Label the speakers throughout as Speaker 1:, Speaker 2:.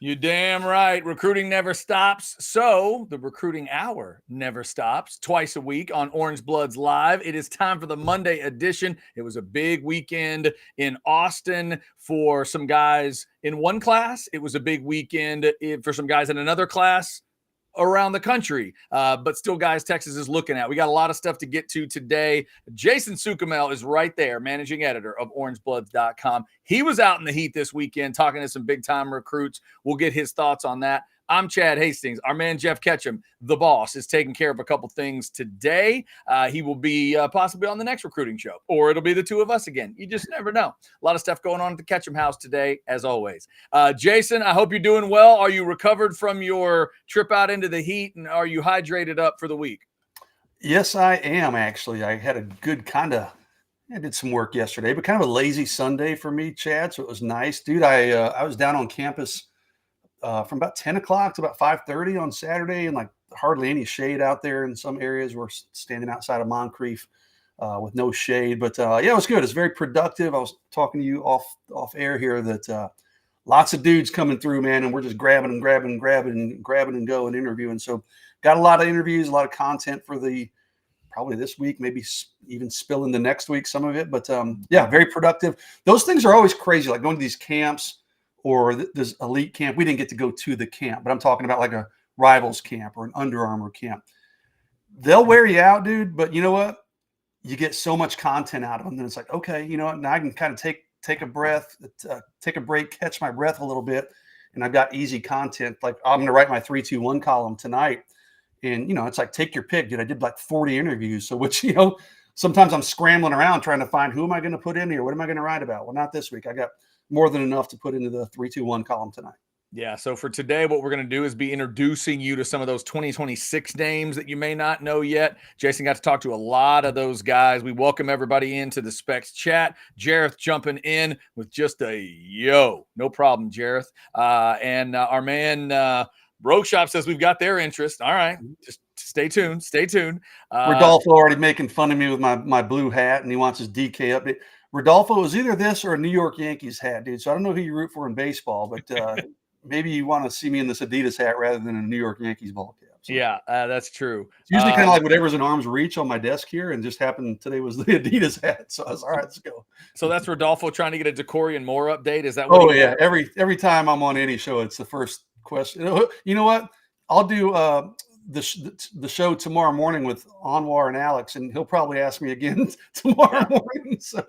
Speaker 1: You damn right. Recruiting never stops. So the recruiting hour never stops. Twice a week on Orange Bloods Live. It is time for the Monday edition. It was a big weekend in Austin for some guys in one class. It was a big weekend for some guys in another class around the country. But still, guys, Texas is looking at. We got a lot of stuff to get to today. Jason Sukamel is right there, managing editor of orangebloods.com. He was out in the heat this weekend talking to some big-time recruits. We'll get his thoughts on that. I'm Chad Hastings. Our man Jeff Ketchum, the boss, is taking care of a couple things today. He will be possibly on the next recruiting show, or it'll be the two of us again. You just never know. A lot of stuff going on at the Ketchum house today, as always. Jason, I hope you're doing well. Are you recovered from your trip out into the heat, and are you hydrated up for the week?
Speaker 2: Yes, I am, actually. I had a good I did some work yesterday, but kind of a lazy Sunday for me, Chad, so it was nice. Dude, I was down on campus from about 10 o'clock to about 5:30 on Saturday, and like hardly any shade out there in some areas. We're standing outside of Moncrief with no shade, but yeah, it was good. It's very productive. I was talking to you off air here that lots of dudes coming through, man, and we're just grabbing and go and interviewing. So got a lot of interviews, a lot of content for probably this week, maybe even spill into next week, some of it. But yeah, very productive. Those things are always crazy, like going to these camps or this elite camp. We didn't get to go to the camp, but I'm talking about like a Rivals camp or an Under Armour camp. They'll wear you out, dude, but you know what? You get so much content out of them. Then it's like, okay, you know what? Now I can kind of take a breath, take a break, catch my breath a little bit. And I've got easy content. Like I'm going to write my 3-2-1 column tonight. And, you know, it's like, take your pick, dude. I did like 40 interviews. So which, you know, sometimes I'm scrambling around trying to find who am I going to put in here? What am I going to write about? Well, not this week. I got more than enough to put into the 3-2-1 column tonight.
Speaker 1: Yeah, so for today, what we're going to do is be introducing you to some of those 2026 names that you may not know yet. Jason got to talk to a lot of those guys. We welcome everybody into the Specs chat. Jareth jumping in with just a yo. No problem, Jareth. And our man Broke Shop says we've got their interest. All right, just stay tuned. Stay tuned.
Speaker 2: Rodolfo already making fun of me with my blue hat, and he wants his DK update. Rodolfo is either this or a New York Yankees hat, dude. So I don't know who you root for in baseball, but maybe you want to see me in this Adidas hat rather than a New York Yankees ball cap. So
Speaker 1: yeah, that's true.
Speaker 2: It's usually kind of like whatever's in arm's reach on my desk here, and just happened today was the Adidas hat. So I was all right, let's go. So
Speaker 1: that's Rodolfo trying to get a Decorian Moore update. Is that what?
Speaker 2: Oh yeah, every time I'm on any show, it's the first question. You know what? I'll do the show tomorrow morning with Anwar and Alex, and he'll probably ask me again tomorrow morning. So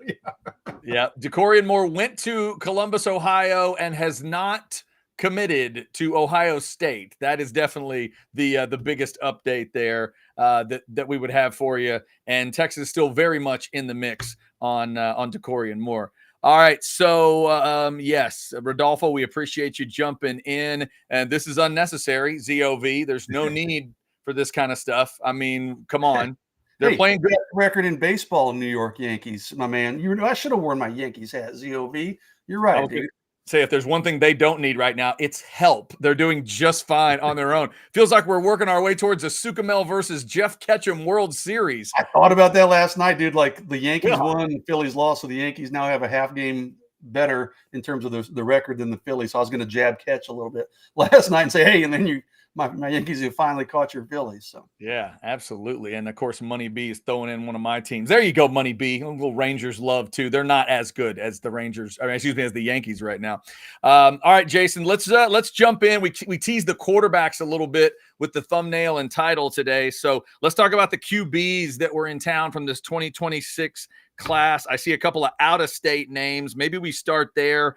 Speaker 1: yeah. Decorian Moore went to Columbus, Ohio, and has not committed to Ohio State. That is definitely the biggest update there that we would have for you. And Texas is still very much in the mix on Decorian Moore. All right, so yes, Rodolfo, we appreciate you jumping in, and this is unnecessary. ZOV, there's no need for this kind of stuff. I mean, come on, they're playing good
Speaker 2: record in baseball in New York Yankees, my man. I should have worn my Yankees hat. ZOV, you're right, dude.
Speaker 1: Say if there's one thing they don't need right now, it's help. They're doing just fine on their own. Feels like we're working our way towards a Sukamel versus Jeff Ketchum World Series.
Speaker 2: I thought about that last night, dude. Like the Yankees won, the Phillies lost, so the Yankees now have a half game better in terms of the record than the Phillies. So I was going to jab Ketch a little bit last night and say, hey, and then my Yankees have finally caught your Phillies. So
Speaker 1: yeah, absolutely. And of course, Money B is throwing in one of my teams. There you go, Money B. A little Rangers love too. They're not as good as the Rangers, as the Yankees right now. All right, Jason, let's jump in. We teased the quarterbacks a little bit with the thumbnail and title today. So let's talk about the QBs that were in town from this 2026 class. I see a couple of out-of-state names. Maybe we start there.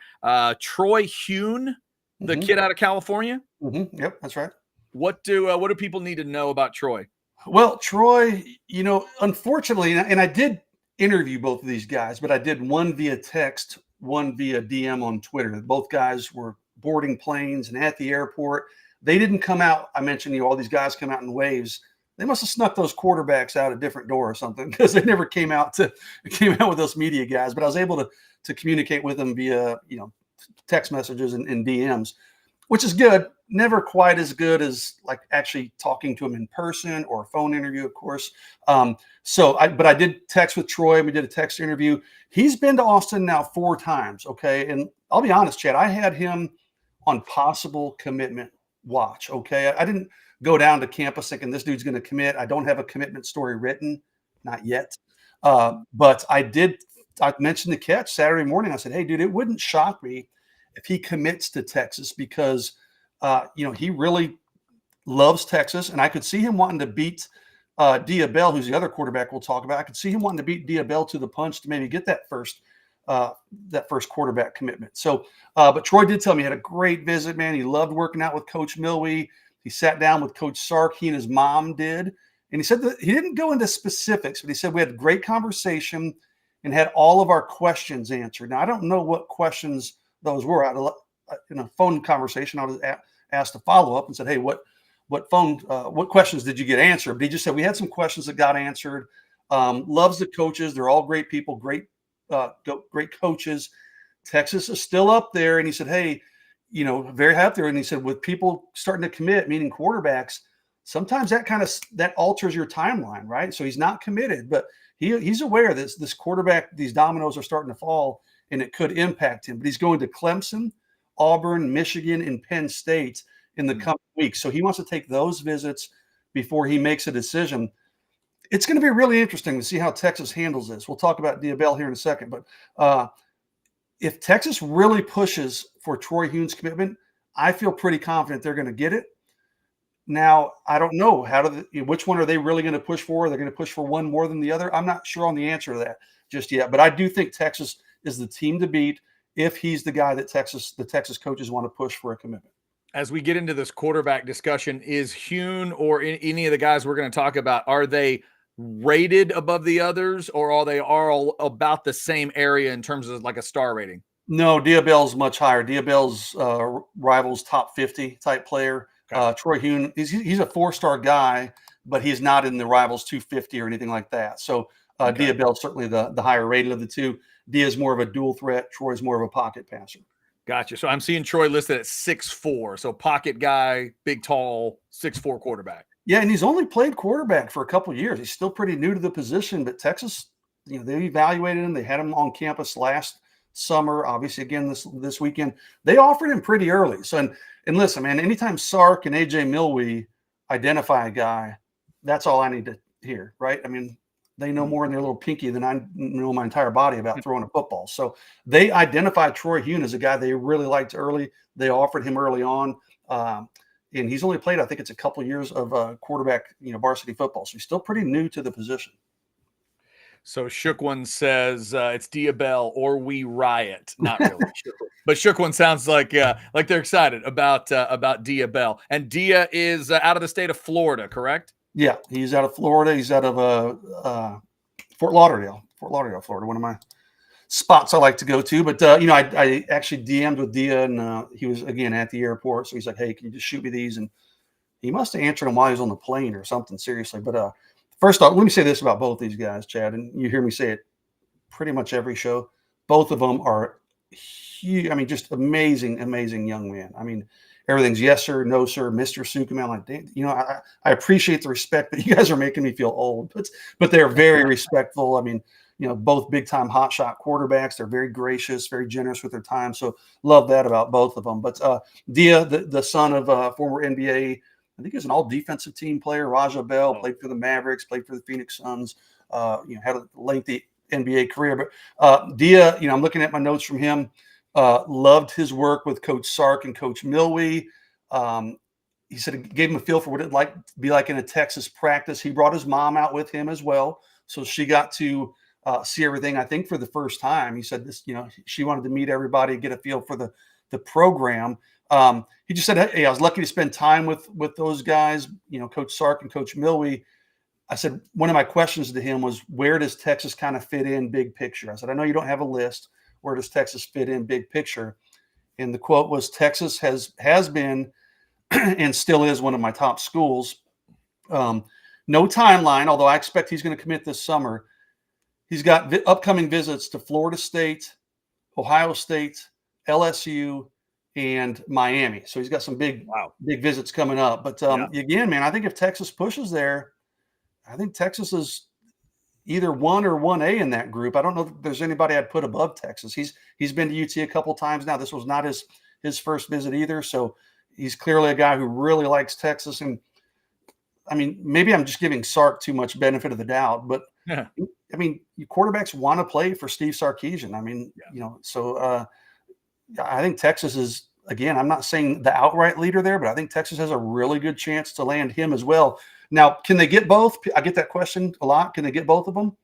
Speaker 1: Troy Hune, the kid out of California.
Speaker 2: Yep, that's right.
Speaker 1: What do people need to know about Troy?
Speaker 2: Well, Troy, you know, unfortunately, and I did interview both of these guys, but I did one via text, one via DM on Twitter. Both guys were boarding planes and at the airport. They didn't come out. I mentioned, all these guys come out in waves. They must have snuck those quarterbacks out a different door or something, because they never came out with those media guys. But I was able to communicate with them via, text messages and DMs, which is good. Never quite as good as like actually talking to him in person or a phone interview, of course. But I did text with Troy. We did a text interview. He's been to Austin now 4 times. Okay. And I'll be honest, Chad, I had him on possible commitment watch. Okay. I didn't go down to campus thinking this dude's going to commit. I don't have a commitment story written, not yet. But I did. I mentioned the catch Saturday morning. I said, "Hey, dude, it wouldn't shock me if he commits to Texas because, he really loves Texas, and I could see him wanting to beat Diabell, who's the other quarterback we'll talk about. I could see him wanting to beat Diabell to the punch to maybe get that first quarterback commitment. So, but Troy did tell me he had a great visit, man. He loved working out with Coach Milwee. He sat down with Coach Sark. He and his mom did, and he said that he didn't go into specifics, but he said we had a great conversation and had all of our questions answered. Now, I don't know what questions those were. In a phone conversation, I was asked to follow up and said, "Hey, what questions did you get answered?" But he just said we had some questions that got answered. Loves the coaches; they're all great people, great coaches. Texas is still up there, and he said, "Hey, very happy." And he said, with people starting to commit, meaning quarterbacks, sometimes that alters your timeline, right? So he's not committed, but he's aware that this quarterback, these dominoes are starting to fall, and it could impact him. But he's going to Clemson, Auburn, Michigan, and Penn State in the coming weeks. So he wants to take those visits before he makes a decision. It's going to be really interesting to see how Texas handles this. We'll talk about Diabell here in a second. But if Texas really pushes for Troy Hune's commitment, I feel pretty confident they're going to get it. Now, I don't know which one are they really going to push for? They're going to push for one more than the other. I'm not sure on the answer to that just yet, but I do think Texas is the team to beat if he's the guy that the Texas coaches want to push for a commitment.
Speaker 1: As we get into this quarterback discussion, is Hune or any of the guys we're going to talk about, are they rated above the others, or are they all about the same area in terms of like a star rating?
Speaker 2: No, Diabell's much higher. Diabell's rivals top 50 type player. Okay. Troy Hune, he's a 4-star guy, but he's not in the rivals 250 or anything like that. So okay. Diabell's certainly the higher rated of the two. Dia's more of a dual threat. Troy's more of a pocket passer.
Speaker 1: Gotcha. So I'm seeing Troy listed at 6'4". So pocket guy, big, tall, 6'4" quarterback.
Speaker 2: Yeah, and he's only played quarterback for a couple of years. He's still pretty new to the position, but Texas, they evaluated him. They had him on campus last summer. Obviously, again this weekend, they offered him pretty early. So and listen, man, anytime Sark and AJ Milwee identify a guy, that's all I need to hear, right? I mean, they know more in their little pinky than I know my entire body about throwing a football. So they identified Troy Hune as a guy they really liked early. They offered him early on. And he's only played, I think it's a couple of years of quarterback, varsity football. So he's still pretty new to the position.
Speaker 1: So Shook One says it's Diabell or we riot. Not really, but Shook One sounds like they're excited about Diabell. And Dia is out of the state of Florida, correct?
Speaker 2: Yeah, he's out of Florida. He's out of Fort Lauderdale, Florida. One of my spots I like to go to. But I actually DM'd with Dia, and he was again at the airport. So he's like, "Hey, can you just shoot me these?" And he must have answered them while he was on the plane or something. Seriously, but first off, let me say this about both these guys, Chad, and you hear me say it pretty much every show. Both of them are huge. I mean, just amazing young men. I mean, everything's yes, sir, no, sir, Mr. Sukuman. Like, I appreciate the respect, but you guys are making me feel old. But they're very respectful. I mean, both big-time hotshot quarterbacks. They're very gracious, very generous with their time. So love that about both of them. But Dia, the son of former NBA, I think he was an all-defensive team player. Raja Bell played for the Mavericks, played for the Phoenix Suns, had a lengthy NBA career. But Dia, I'm looking at my notes from him, loved his work with Coach Sark and Coach Milwee. He said it gave him a feel for what it'd be like in a Texas practice. He brought his mom out with him as well. So she got to see everything, I think, for the first time. He said this, she wanted to meet everybody, get a feel for the program. He just said, "Hey, I was lucky to spend time with those guys, Coach Sark and Coach Milwee." I said, one of my questions to him was, where does Texas kind of fit in big picture? I said, "I know you don't have a list. Where does Texas fit in big picture?" And the quote was, "Texas has been and still is one of my top schools." No timeline, although I expect he's going to commit this summer. He's got upcoming visits to Florida State, Ohio State, LSU, and Miami. So he's got some big visits coming up. But again, man, I think if Texas pushes there, I think Texas is either 1 or 1A in that group. I don't know if there's anybody I'd put above Texas. He's been to UT a couple times now. This was not his his first visit either. So he's clearly a guy who really likes Texas. And I mean, maybe I'm just giving Sark too much benefit of the doubt, but
Speaker 1: Yeah.
Speaker 2: I mean, quarterbacks want to play for Steve Sarkisian. I mean, so I think Texas is, again, I'm not saying the outright leader there, but I think Texas has a really good chance to land him as well. Now, can they get both? I get that question a lot. Can they get both of them?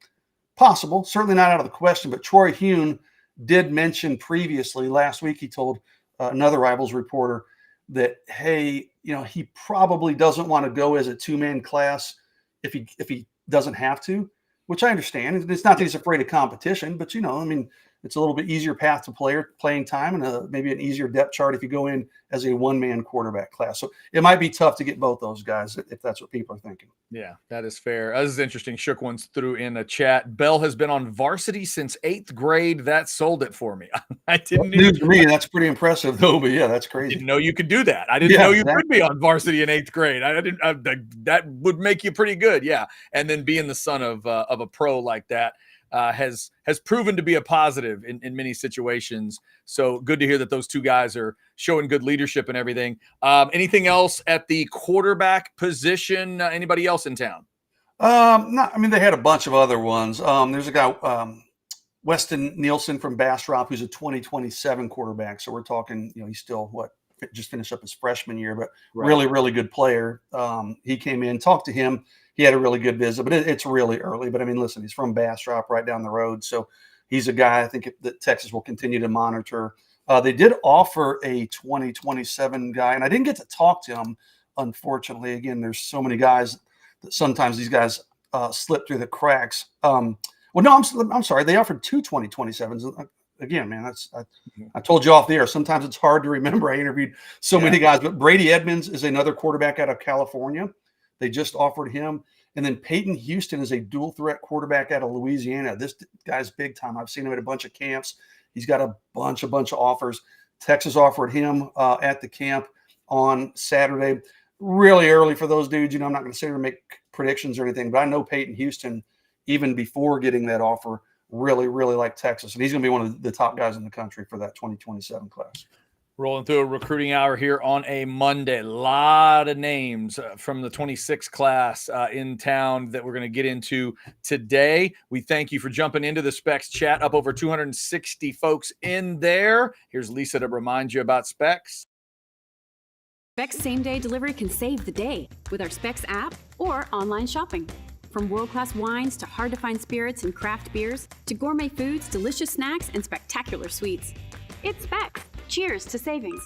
Speaker 2: Possible. Certainly not out of the question, but Troy Hune did mention previously last week, he told another Rivals reporter that, hey, he probably doesn't want to go as a two-man class if he doesn't have to, which I understand. It's not that he's afraid of competition, but, I mean, it's a little bit easier path to playing time and maybe an easier depth chart if you go in as a one-man quarterback class. So it might be tough to get both those guys if that's what people are thinking.
Speaker 1: Yeah, that is fair. This is interesting. Shook Ones threw in a chat. Bell has been on varsity since 8th grade. That sold it for me. I didn't
Speaker 2: news to me. That's pretty impressive, though. But yeah, that's crazy.
Speaker 1: Didn't know you could do that. I didn't know you could be on varsity in 8th grade. I didn't. That would make you pretty good. Yeah, and then being the son of a pro like that has proven to be a positive in many situations. So good to hear that those two guys are showing good leadership and everything. Anything else at the quarterback position? Anybody else in town?
Speaker 2: No, I mean, they had a bunch of other ones. There's a guy, Weston Nielsen from Bastrop, who's a 2027 quarterback. So we're talking, he's still just finished up his freshman year, but really, really good player. He came in, talked to him. He had a really good visit, but it's really early. But I mean, listen, he's from Bastrop, right down the road. So he's a guy I think that Texas will continue to monitor. They did offer a 2027 guy, and I didn't get to talk to him, unfortunately. Again, there's so many guys that sometimes these guys slip through the cracks. Well, no, I'm sorry. They offered two 2027s. Again, man, I told you off the air. Sometimes it's hard to remember. I interviewed so many guys, but Brady Edmonds is another quarterback out of California. They just offered him. And then Peyton Houston is a dual threat quarterback out of Louisiana. This guy's big time. I've seen him at a bunch of camps. He's got a bunch of offers. Texas offered him at the camp on Saturday. Really early for those dudes. I'm not going to sit here and make predictions or anything, but I know Peyton Houston, even before getting that offer, really, really liked Texas. And he's going to be one of the top guys in the country for that 2027 class.
Speaker 1: Rolling through a recruiting hour here on a Monday. A lot of names from the 26 class in town that we're going to get into today. We thank you for jumping into the Specs chat. Up over 260 folks in there. Here's Lisa to remind you about Specs.
Speaker 3: Specs same-day delivery can save the day with our Specs app or online shopping. From world-class wines to hard-to-find spirits and craft beers to gourmet foods, delicious snacks, and spectacular sweets. It's Specs. Cheers to savings.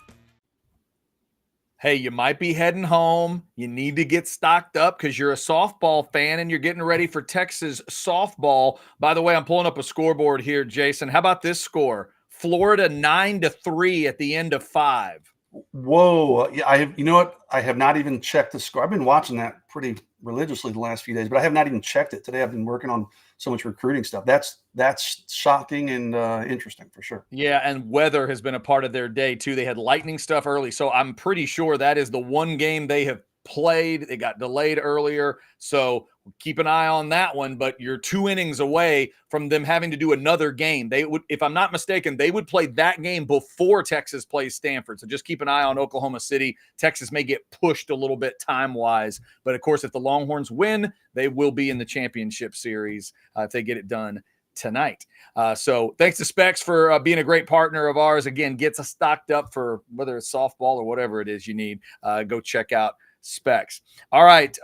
Speaker 1: Hey, you might be heading home. You need to get stocked up because you're a softball fan and you're getting ready for Texas softball. By the way, I'm pulling up a scoreboard here, Jason. How about this score? Florida 9-3 at the end of 5.
Speaker 2: Whoa. Yeah, you know what? I have not even checked the score. I've been watching that pretty religiously the last few days, but I have not even checked it today. I've been working on so much recruiting stuff. That's shocking and interesting for sure.
Speaker 1: Yeah, and weather has been a part of their day too. They had lightning stuff early, so I'm pretty sure that is the one game they have played. They got delayed earlier, so keep an eye on that one. But you're 2 innings away from them having to do another game. They would, if I'm not mistaken, they would play that game before Texas plays Stanford. So just keep an eye on Oklahoma City. Texas may get pushed a little bit time-wise, but of course, if the Longhorns win, they will be in the championship series if they get it done tonight. So thanks to Specs for being a great partner of ours. Again, gets us stocked up for whether it's softball or whatever it is you need. Go check out Specs. All right,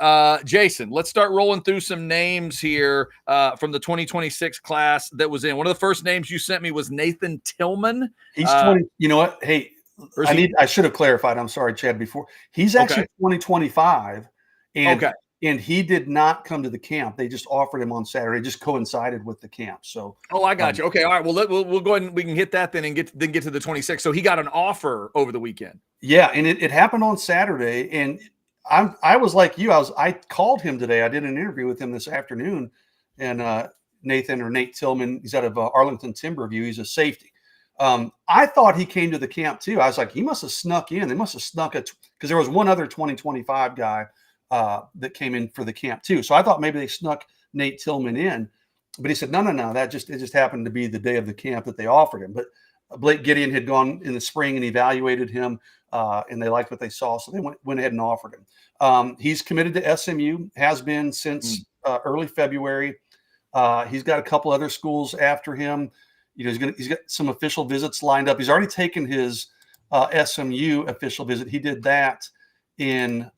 Speaker 1: Jason, let's start rolling through some names here from the 2026 class that was in. One of the first names you sent me was Nathan Tillman.
Speaker 2: He's 20. You know what? Hey, I should have clarified. I'm sorry, Chad, before. He's actually 2025, and he did not come to the camp. They just offered him on Saturday. It just coincided with the camp. So,
Speaker 1: I got you. Okay, all right. Well, we'll go ahead and we can hit that then and get to the 26. So he got an offer over the weekend. Yeah,
Speaker 2: and it happened on Saturday, and I was like you. I called him today. I did an interview with him this afternoon, and Nate Tillman, he's out of Arlington Timberview. He's a safety. I thought he came to the camp too. I was like, he must have snuck in. They must have snuck it because there was one other 2025 guy that came in for the camp too. So I thought maybe they snuck Nate Tillman in, but he said, no. It just happened to be the day of the camp that they offered him. But Blake Gideon had gone in the spring and evaluated him, and they liked what they saw, so they went ahead and offered him. He's committed to SMU, has been since early February. He's got a couple other schools after him. He's got some official visits lined up. He's already taken his SMU official visit. He did that in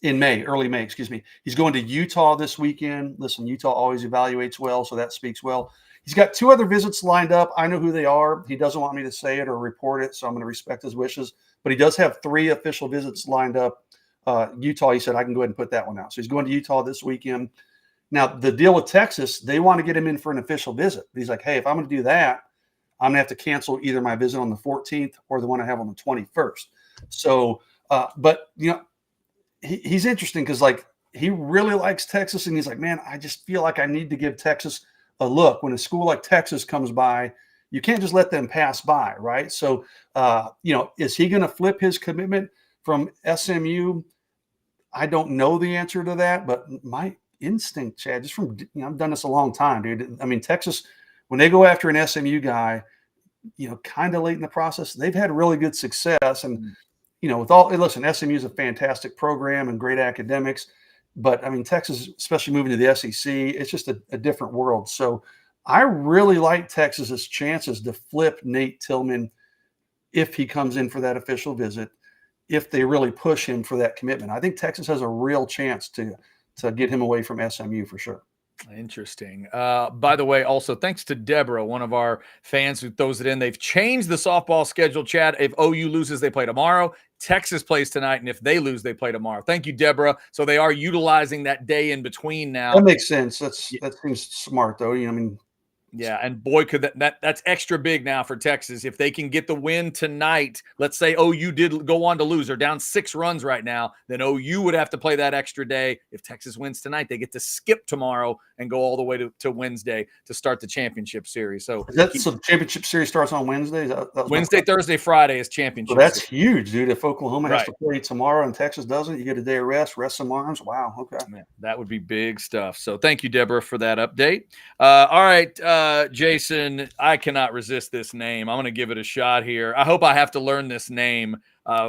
Speaker 2: May, early May, excuse me. He's going to Utah this weekend. Listen, Utah always evaluates well, so that speaks well. He's got 2 other visits lined up. I know who they are. He doesn't want me to say it or report it, so I'm going to respect his wishes. But he does have 3 official visits lined up. Utah, he said, I can go ahead and put that one out. So he's going to Utah this weekend. Now, the deal with Texas, they want to get him in for an official visit. He's like, hey, if I'm going to do that, I'm going to have to cancel either my visit on the 14th or the one I have on the 21st. So, but, he's interesting because, like, he really likes Texas, and he's like, man, I just feel like I need to give Texas a look. When a school like Texas comes by, you can't just let them pass by, right? So, is he going to flip his commitment from SMU? I don't know the answer to that, but my instinct, Chad, just from, I've done this a long time, dude. I mean, Texas, when they go after an SMU guy, kind of late in the process, they've had really good success. And, listen, SMU is a fantastic program and great academics, but I mean, Texas, especially moving to the SEC, it's just a different world. So I really like Texas's chances to flip Nate Tillman if he comes in for that official visit, if they really push him for that commitment. I think Texas has a real chance to get him away from SMU for sure.
Speaker 1: Interesting. By the way, also thanks to Deborah, one of our fans who throws it in. They've changed the softball schedule, Chad. If OU loses, they play tomorrow. Texas plays tonight, and if they lose, they play tomorrow. Thank you, Deborah. So they are utilizing that day in between now.
Speaker 2: That makes sense. That seems smart, though.
Speaker 1: Yeah, and boy, could that's extra big now for Texas. If they can get the win tonight, let's say OU did go on to lose. They're down 6 runs right now. Then OU would have to play that extra day. If Texas wins tonight, they get to skip tomorrow and go all the way to Wednesday to start the championship series. So
Speaker 2: the championship series starts on Wednesday?
Speaker 1: Wednesday, Thursday, Friday is championship.
Speaker 2: So that's huge, dude. If Oklahoma has to play tomorrow and Texas doesn't, you get a day of rest some arms. Wow, okay.
Speaker 1: Man, that would be big stuff. So thank you, Deborah, for that update. All right, Jason, I cannot resist this name. I'm going to give it a shot here. I hope I have to learn this name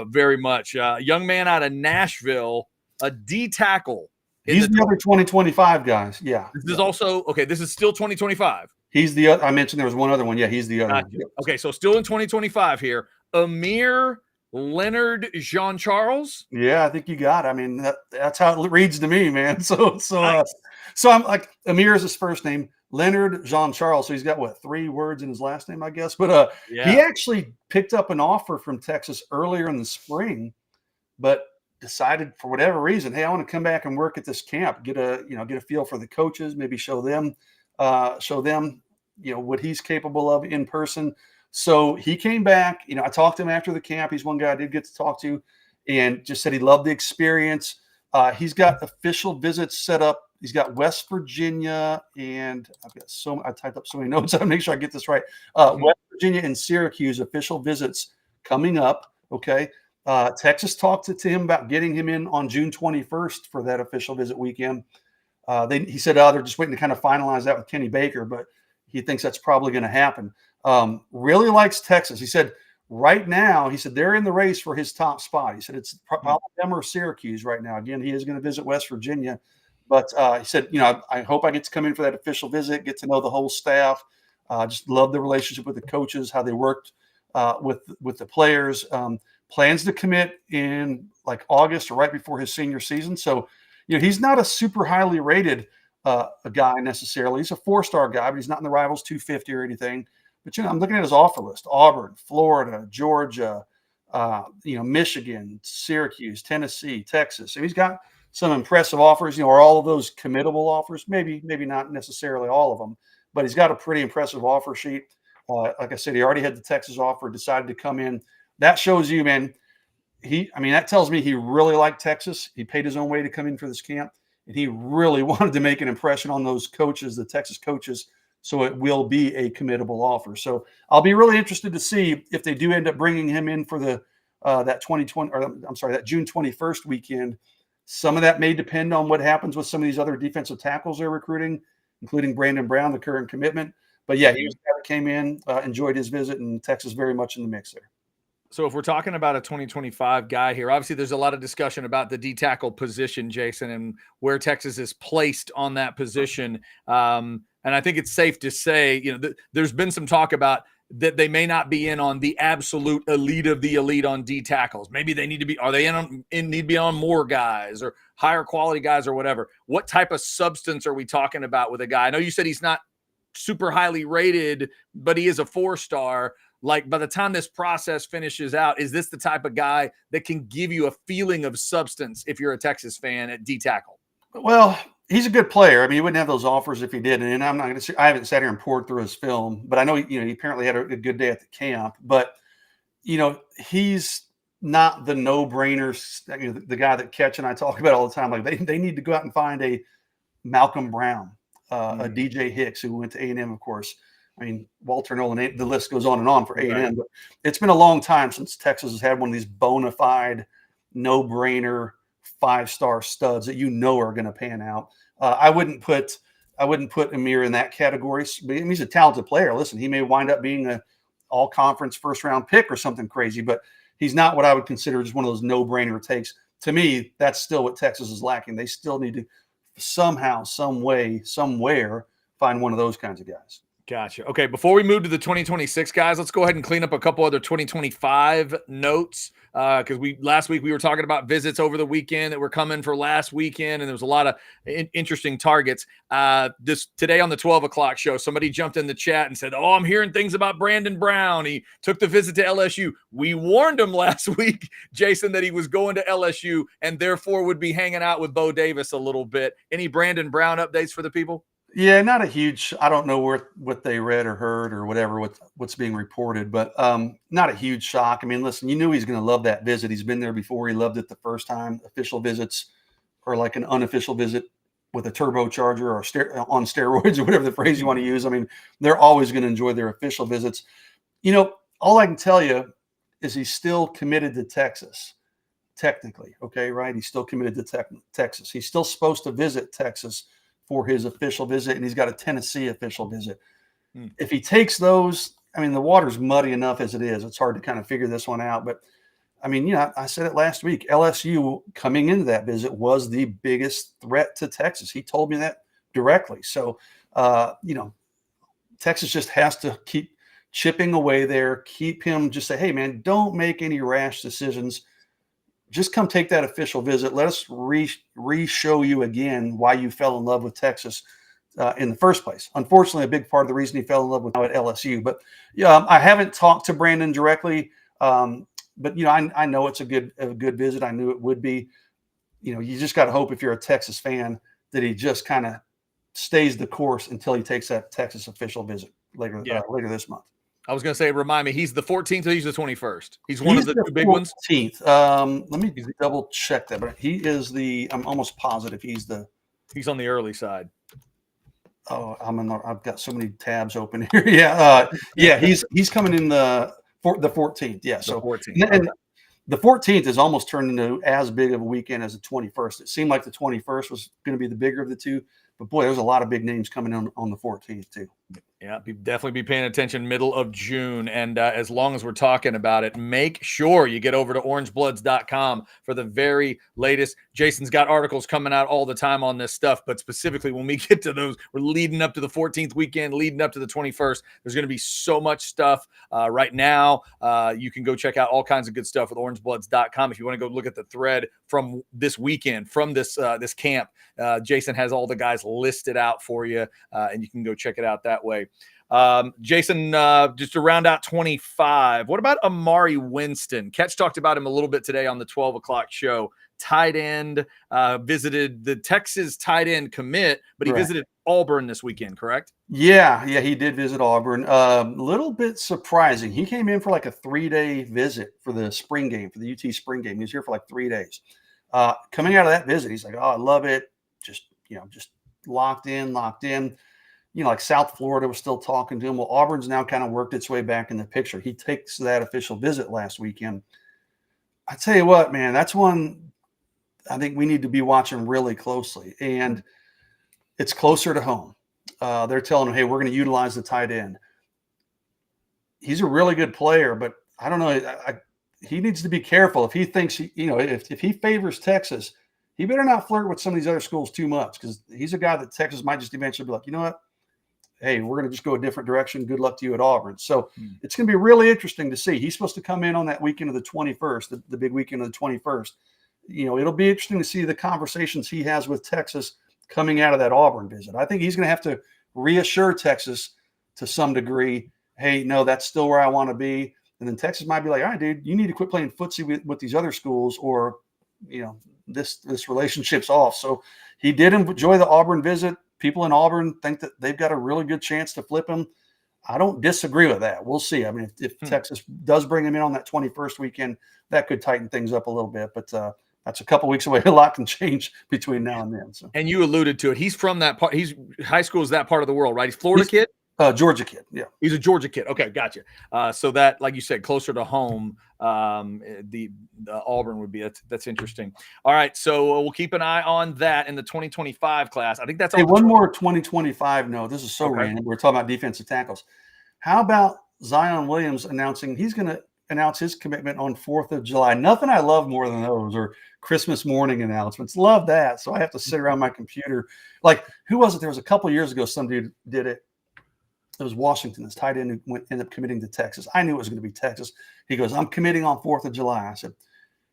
Speaker 1: very much. Young man out of Nashville, a D tackle.
Speaker 2: He's the other 2025 guys. Yeah.
Speaker 1: This is also, okay, this is still 2025.
Speaker 2: He's the other. I mentioned there was one other one. Yeah, he's the other.
Speaker 1: Gotcha. Okay, so still in 2025 here. Amir Leonard Jean-Charles.
Speaker 2: Yeah, I think you got it. I mean, that's how it reads to me, man. So I'm like, Amir is his first name. Leonard Jean-Charles. So he's got 3 words in his last name, I guess. But he actually picked up an offer from Texas earlier in the spring, but decided for whatever reason, hey, I want to come back and work at this camp, get a feel for the coaches, maybe show them what he's capable of in person. So he came back. I talked to him after the camp. He's one guy I did get to talk to, and just said he loved the experience. He's got official visits set up. He's got West Virginia, and I typed up so many notes. I'll make sure I get this right. West Virginia and Syracuse official visits coming up. Okay. Texas talked to him about getting him in on June 21st for that official visit weekend. He said, they're just waiting to kind of finalize that with Kenny Baker, but he thinks that's probably going to happen. Really likes Texas. He said right now, they're in the race for his top spot. He said it's probably them or Syracuse right now. Again, he is going to visit West Virginia. But he said, I hope I get to come in for that official visit, get to know the whole staff. Just love the relationship with the coaches, how they worked with the players. Plans to commit in like August or right before his senior season. So, he's not a super highly rated a guy necessarily. He's a 4-star guy, but he's not in the Rivals 250 or anything. But, I'm looking at his offer list: Auburn, Florida, Georgia, Michigan, Syracuse, Tennessee, Texas. So he's got some impressive offers. Are all of those committable offers? Maybe not necessarily all of them, but he's got a pretty impressive offer sheet. Like I said, he already had the Texas offer, decided to come in. That shows you, man, that tells me he really liked Texas. He paid his own way to come in for this camp, and he really wanted to make an impression on those coaches, the Texas coaches, so it will be a committable offer. So I'll be really interested to see if they do end up bringing him in for that June 21st weekend. Some of that may depend on what happens with some of these other defensive tackles they're recruiting, including Brandon Brown, the current commitment. But yeah, he was the guy that came in, enjoyed his visit, and Texas very much in the mix there.
Speaker 1: So if we're talking about a 2025 guy here, obviously there's a lot of discussion about the D tackle position, Jason, and where Texas is placed on that position. And I think it's safe to say, there's been some talk about that they may not be in on the absolute elite of the elite on D tackles. Maybe they need to be. Are they need to be on more guys or higher quality guys or whatever? What type of substance are we talking about with a guy? I know you said he's not super highly rated, but he is a 4-star. Like, by the time this process finishes out, is this the type of guy that can give you a feeling of substance if you're a Texas fan at D tackle?
Speaker 2: Well, he's a good player. I mean, he wouldn't have those offers if he did. And I'm not going to say I haven't sat here and poured through his film, but I know he apparently had a good day at the camp. But he's not the no-brainer. The guy that Ketch and I talk about all the time. Like they need to go out and find a Malcolm Brown, a DJ Hicks who went to A&M, of course. I mean, Walter Nolan, the list goes on and on for A&M, right. But it's been a long time since Texas has had one of these bona fide, no-brainer 5-star studs that are going to pan out. I wouldn't put Amir in that category. He's a talented player. Listen, he may wind up being an all-conference first-round pick or something crazy, but he's not what I would consider just one of those no-brainer takes. To me, that's still what Texas is lacking. They still need to somehow, some way, somewhere find one of those kinds of guys.
Speaker 1: Gotcha. Okay, before we move to the 2026 guys, let's go ahead and clean up a couple other 2025 notes because last week we were talking about visits over the weekend that were coming for last weekend, and there was a lot of interesting targets. Today on the 12 o'clock show, somebody jumped in the chat and said, "Oh, I'm hearing things about Brandon Brown. He took the visit to LSU." We warned him last week, Jason, that he was going to LSU and therefore would be hanging out with Bo Davis a little bit. Any Brandon Brown updates for the people?
Speaker 2: Yeah, not a huge. I don't know what they read or heard or whatever what's being reported, but not a huge shock. I mean, listen, you knew he's going to love that visit. He's been there before. He loved it the first time. Official visits or like an unofficial visit with a turbocharger or on steroids or whatever the phrase you want to use. I mean, they're always going to enjoy their official visits. All I can tell you is he's still committed to Texas. Technically, okay, right? He's still committed to Texas. He's still supposed to visit Texas for his official visit, and he's got a Tennessee official visit. If he takes those, I mean, the water's muddy enough as it is. It's hard to kind of figure this one out. But, I mean, I said it last week. LSU coming into that visit was the biggest threat to Texas. He told me that directly. So, Texas just has to keep chipping away there, keep him just say, hey, man, don't make any rash decisions. Just come take that official visit. Let us re-show you again why you fell in love with Texas in the first place. Unfortunately, a big part of the reason he fell in love with now at LSU. But I haven't talked to Brandon directly, but I know it's a good visit. I knew it would be. You just got to hope if you're a Texas fan that he just kind of stays the course until he takes that Texas official visit later this month.
Speaker 1: I was going to say, remind me, he's the 14th or he's the 21st? He's one of the two big ones?
Speaker 2: 14th. Let me double check that. But he is I'm almost positive he's
Speaker 1: on the early side.
Speaker 2: Oh, I've got so many tabs open here. Yeah. He's coming in the 14th. Yeah. So
Speaker 1: 14th.
Speaker 2: And the 14th has almost turned into as big of a weekend as the 21st. It seemed like the 21st was going to be the bigger of the two, but boy, there's a lot of big names coming on the 14th too.
Speaker 1: Yeah, definitely be paying attention middle of June. And as long as we're talking about it, make sure you get over to orangebloods.com for the very latest. Jason's got articles coming out all the time on this stuff, but specifically when we get to those, we're leading up to the 14th weekend, leading up to the 21st. There's going to be so much stuff right now. You can go check out all kinds of good stuff with orangebloods.com. If you want to go look at the thread from this weekend, from this camp, Jason has all the guys listed out for you, and you can go check it out that way. Jason, just to round out 25, what about Amari Winston? Ketch talked about him a little bit today on the 12 o'clock show. Tight end, visited the Texas tight end commit, but he visited Auburn this weekend, correct?
Speaker 2: Yeah, he did visit Auburn. A little bit surprising. He came in for like a 3-day visit for the spring game, for the UT spring game. He was here for like 3 days. Coming out of that visit, he's like, oh, I love it. Just locked in. Like South Florida was still talking to him. Well, Auburn's now kind of worked its way back in the picture. He takes that official visit last weekend. I tell you what, man, that's one I think we need to be watching really closely. And it's closer to home. they're telling him, hey, we're going to utilize the tight end. He's a really good player, but I don't know. He needs to be careful. If he thinks, if he favors Texas, he better not flirt with some of these other schools too much, because he's a guy that Texas might just eventually be like, you know what? Hey, we're going to just go a different direction. Good luck to you at Auburn. So it's going to be really interesting to see. He's supposed to come in on that weekend of the 21st, the big weekend of the 21st. It'll be interesting to see the conversations he has with Texas coming out of that Auburn visit. I think he's going to have to reassure Texas to some degree, hey, no, that's still where I want to be. And then Texas might be like, all right, dude, you need to quit playing footsie with these other schools, or, this relationship's off. So he did enjoy the Auburn visit. People in Auburn think that they've got a really good chance to flip him. I don't disagree with that. We'll see. I mean, if Texas does bring him in on that 21st weekend, that could tighten things up a little bit. But that's a couple weeks away. A lot can change between now and then. So.
Speaker 1: And you alluded to it. He's from that part. High school is that part of the world, right? He's Florida kid?
Speaker 2: Georgia kid. Yeah.
Speaker 1: He's a Georgia kid. Okay. Gotcha. So that, like you said, closer to home, the Auburn would be, that's interesting. All right. So we'll keep an eye on that in the 2025 class. I think that's all.
Speaker 2: Hey, one more 2025. No, this is so random. We're talking about defensive tackles. How about Zion Williams announcing he's going to announce his commitment on 4th of July? Nothing I love more than those, or Christmas morning announcements. Love that. So I have to sit around my computer. Like, who was it? There was a couple of years ago, some dude did it. It was Washington, this tight end who ended up committing to Texas. I knew it was going to be Texas. He goes, I'm committing on 4th of July. I said,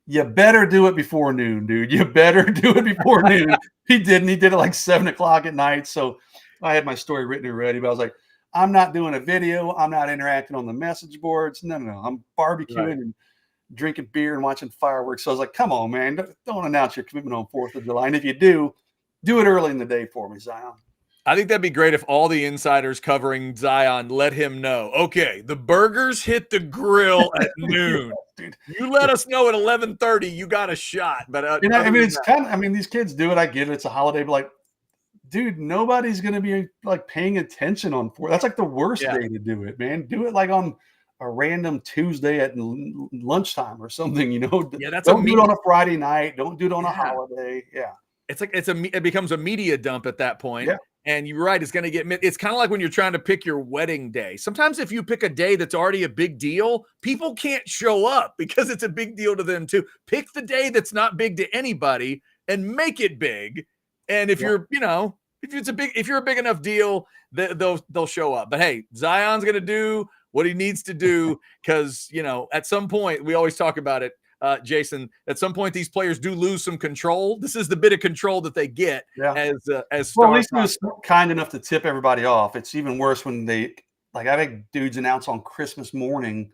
Speaker 2: you better do it before noon, dude. You better do it before noon. He didn't. He did it like 7 o'clock at night. So I had my story written and ready, but I was like, I'm not doing a video. I'm not interacting on the message boards. No. I'm barbecuing and drinking beer and watching fireworks. So I was like, come on, man. Don't announce your commitment on 4th of July. And if you do it early in the day for me, Zion.
Speaker 1: I think that'd be great if all the insiders covering Zion let him know, okay, the burgers hit the grill at noon.
Speaker 2: Dude.
Speaker 1: You let us know at 11:30 you got a shot. But
Speaker 2: it's kind of, these kids do it. I get it. It's a holiday, but like, dude, nobody's going to be like paying attention on 4th. That's like the worst day to do it, man. Do it like on a random Tuesday at lunchtime or something, Yeah, don't do it on a Friday night. Don't do it on a holiday. Yeah.
Speaker 1: It's like it becomes a media dump at that point.
Speaker 2: Yeah.
Speaker 1: And you're right, it's going to it's kind of like when you're trying to pick your wedding day. Sometimes if you pick a day that's already a big deal, people can't show up because it's a big deal to them too. Pick the day that's not big to anybody and make it big. And if you're, if you're a big enough deal, they'll show up. But hey, Zion's going to do what he needs to do, because, at some point, we always talk about it, Jason, at some point these players do lose some control. This is the bit of control that they get as stars.
Speaker 2: Well, at least he was kind enough to tip everybody off. It's even worse when I think dudes announce on Christmas morning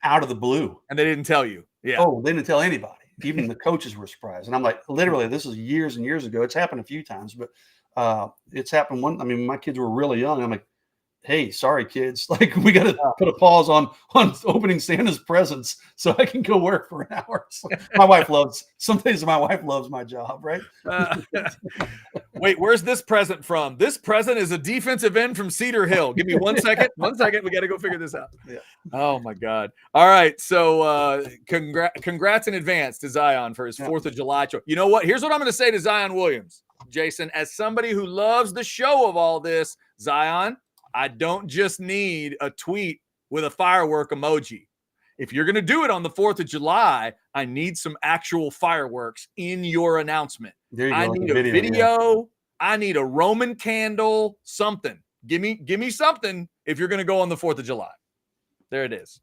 Speaker 2: out of the blue.
Speaker 1: And they didn't tell you. Yeah.
Speaker 2: Oh, they didn't tell anybody. Even the coaches were surprised. And I'm like, literally, this is years and years ago. It's happened a few times, but it's happened my kids were really young. I'm like, hey, sorry, kids. Like, we got to put a pause on opening Santa's presents so I can go work for an hour. So some days my wife loves my job, right?
Speaker 1: Wait, where's this present from? This present is a defensive end from Cedar Hill. Give me 1 second. 1 second. We got to go figure this out.
Speaker 2: Yeah.
Speaker 1: Oh, my God. All right. So congrats in advance to Zion for his 4th of July choice. You know what? Here's what I'm going to say to Zion Williams, Jason, as somebody who loves the show of all this. Zion, I don't just need a tweet with a firework emoji. If you're going to do it on the 4th of July, I need some actual fireworks in your announcement.
Speaker 2: There you
Speaker 1: I
Speaker 2: go.
Speaker 1: need a video. Yeah. I need a Roman candle, something. Give me something if you're going to go on the 4th of July. There it is.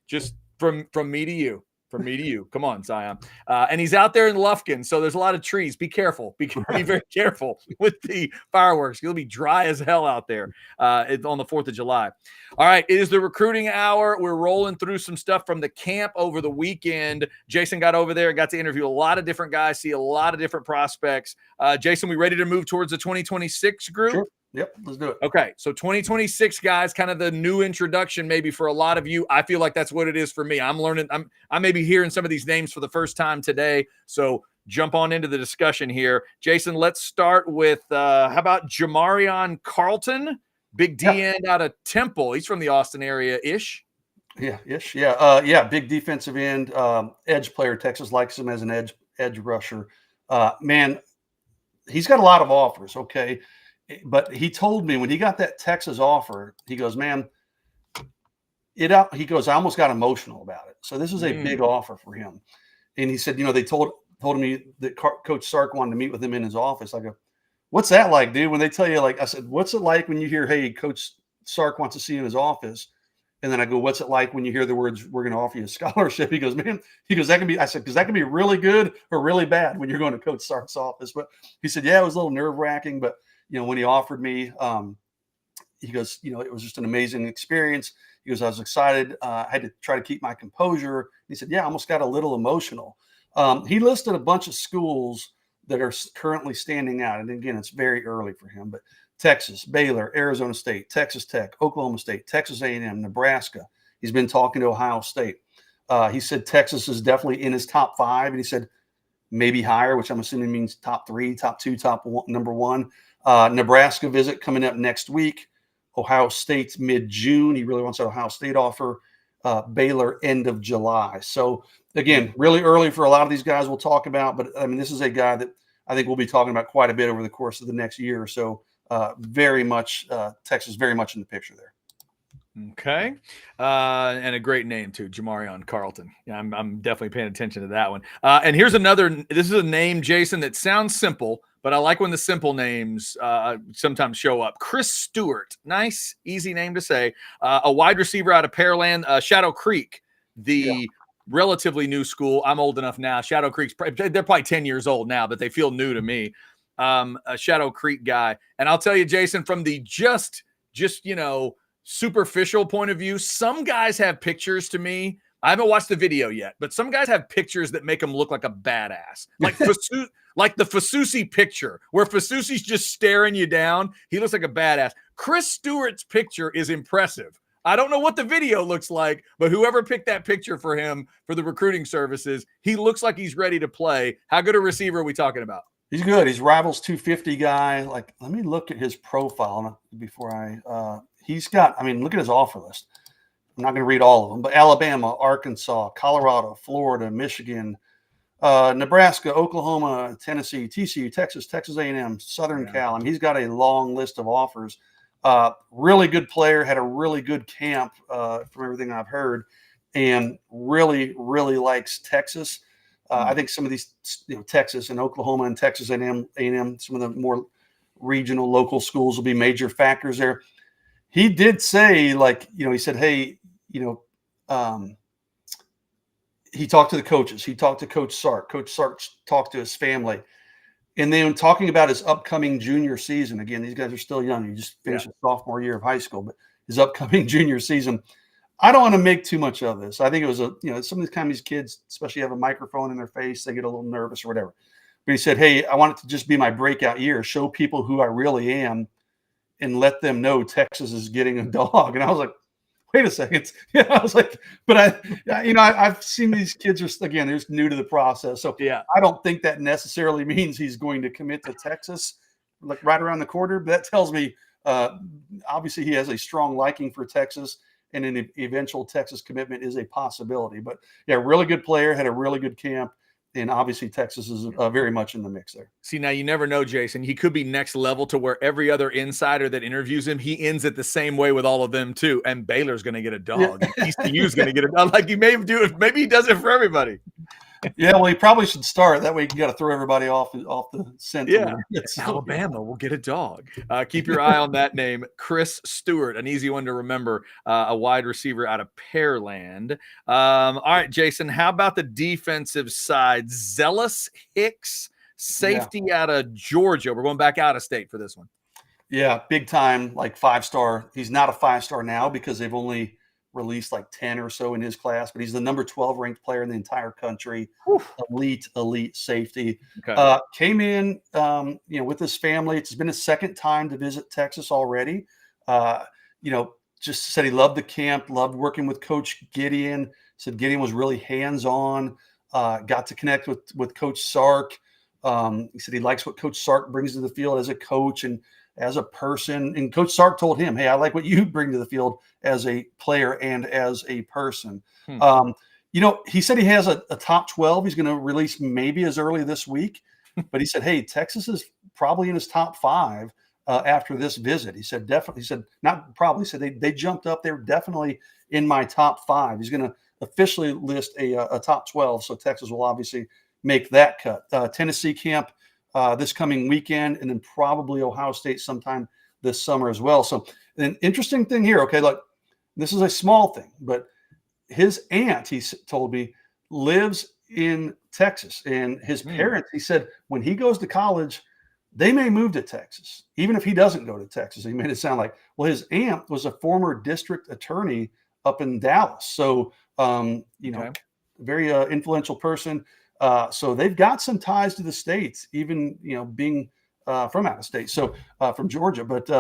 Speaker 1: Just from me to you. From me to you. Come on, Zion. And he's out there in Lufkin, so there's a lot of trees. Be careful. Be very careful with the fireworks. You'll be dry as hell out there on the 4th of July. All right, it is the recruiting hour. We're rolling through some stuff from the camp over the weekend. Jason got over there, got to interview a lot of different guys, see a lot of different prospects. Jason, we ready to move towards the 2026 group?
Speaker 2: Sure. Yep, let's do it.
Speaker 1: Okay, so 2026 guys, kind of the new introduction maybe for a lot of you. I feel like that's what it is for me. I'm learning. I may be hearing some of these names for the first time today. So jump on into the discussion here. Jason, let's start with how about Jamarion Carlton, big D end out of Temple. He's from the Austin area-ish.
Speaker 2: Yeah, ish. Yeah, big defensive end, edge player. Texas likes him as an edge rusher. Man, he's got a lot of offers. Okay. But he told me when he got that Texas offer, he goes, man, he goes, I almost got emotional about it. So this is a big offer for him. And he said, they told me that Coach Sark wanted to meet with him in his office. I go, what's that like, dude? When they tell you, like, I said, what's it like when you hear, hey, Coach Sark wants to see you in his office? And then I go, what's it like when you hear the words, we're going to offer you a scholarship? He goes, man, that can be, I said, because that can be really good or really bad when you're going to Coach Sark's office. But he said, yeah, it was a little nerve wracking, but when he offered me, he goes, it was just an amazing experience. He goes, I was excited. I had to try to keep my composure. He said, yeah, I almost got a little emotional. He listed a bunch of schools that are currently standing out. And again, it's very early for him, but Texas, Baylor, Arizona State, Texas Tech, Oklahoma State, Texas A&M, Nebraska. He's been talking to Ohio State. He said Texas is definitely in his top 5. And he said maybe higher, which I'm assuming means top 3, top 2, number 1. Nebraska visit coming up next week. Ohio State's mid-June. He really wants an Ohio State offer. Baylor end of July. So again, really early for a lot of these guys we'll talk about, but I mean, this is a guy that I think we'll be talking about quite a bit over the course of the next year or so. Very much Texas, very much in the picture there.
Speaker 1: Okay. And a great name too, Jamarion Carlton. Yeah, I'm definitely paying attention to that one. And here's this is a name, Jason, that sounds simple, but I like when the simple names sometimes show up. Chris Stewart, nice, easy name to say. A wide receiver out of Pearland, Shadow Creek, the relatively new school. I'm old enough now. Shadow Creek's, they're probably 10 years old now, but they feel new to me. A Shadow Creek guy. And I'll tell you, Jason, from the just superficial point of view, some guys have pictures to me. I haven't watched the video yet, but some guys have pictures that make them look like a badass. Like like the Fasusi picture where Fasusi's just staring you down. He looks like a badass. Chris Stewart's picture is impressive. I don't know what the video looks like, but whoever picked that picture for him for the recruiting services, he looks like he's ready to play. How good a receiver are we talking about?
Speaker 2: He's good. He's Rivals 250 guy. Like, let me look at his profile before he's got, look at his offer list. I'm not going to read all of them, but Alabama, Arkansas, Colorado, Florida, Michigan, Nebraska, Oklahoma, Tennessee, TCU, Texas, Texas A&M, Southern Cal. He's got a long list of offers. Really good player, had a really good camp from everything I've heard, and really, really likes Texas. I think some of these, Texas and Oklahoma and Texas A&M, some of the more regional local schools will be major factors there. He did say, he said, hey, he talked to the coaches. He talked to Coach Sark. Coach Sark talked to his family. And then talking about his upcoming junior season, again, these guys are still young. He just finished his sophomore year of high school, but his upcoming junior season, I don't want to make too much of this. I think it was some of these kids, especially have a microphone in their face, they get a little nervous or whatever. But he said, hey, I want it to just be my breakout year, show people who I really am, and let them know Texas is getting a dog. And I was like, wait a second. I was like, but I've seen these kids they're just new to the process. So I don't think that necessarily means he's going to commit to Texas like right around the corner. But that tells me obviously he has a strong liking for Texas, and an eventual Texas commitment is a possibility. But really good player, had a really good camp. And obviously Texas is very much in the mix there.
Speaker 1: See, now you never know, Jason. He could be next level to where every other insider that interviews him, he ends it the same way with all of them too. And Baylor's going to get a dog. TCU's going to get a dog. Like he may do it. Maybe he does it for everybody.
Speaker 2: Yeah, well, he probably should start. That way you got to throw everybody off the scent.
Speaker 1: Yeah, Alabama will get a dog. Keep your eye on that name, Chris Stewart, an easy one to remember, a wide receiver out of Pearland. All right, Jason, how about the defensive side? Zealous Hicks, safety out of Georgia. We're going back out of state for this one.
Speaker 2: Yeah, big time, like 5-star. He's not a 5-star now because they've only released like 10 or so in his class, but he's the number 12 ranked player in the entire country. Elite safety. Okay. Came in, with his family. It's been his second time to visit Texas already. Just said he loved the camp, loved working with Coach Gideon. Said Gideon was really hands-on. Got to connect with Coach Sark. He said he likes what Coach Sark brings to the field as a coach and as a person. And Coach Sark told him, hey, I like what you bring to the field as a player and as a person. He said he has a top 12 he's going to release maybe as early this week. But he said, hey, Texas is probably in his top 5. after this visit. He said, definitely, he said, not probably, he said they jumped up. They were definitely in my top 5. He's going to officially list a top 12. So Texas will obviously make that cut. Tennessee camp this coming weekend, and then probably Ohio State sometime this summer as well. So an interesting thing here. Okay, look, this is a small thing, but his aunt, he told me, lives in Texas, and his parents, he said, when he goes to college, they may move to Texas, even if he doesn't go to Texas. He made it sound like, well, his aunt was a former district attorney up in Dallas. So, very influential person. So they've got some ties to the States, even, being from out of state. So from Georgia, but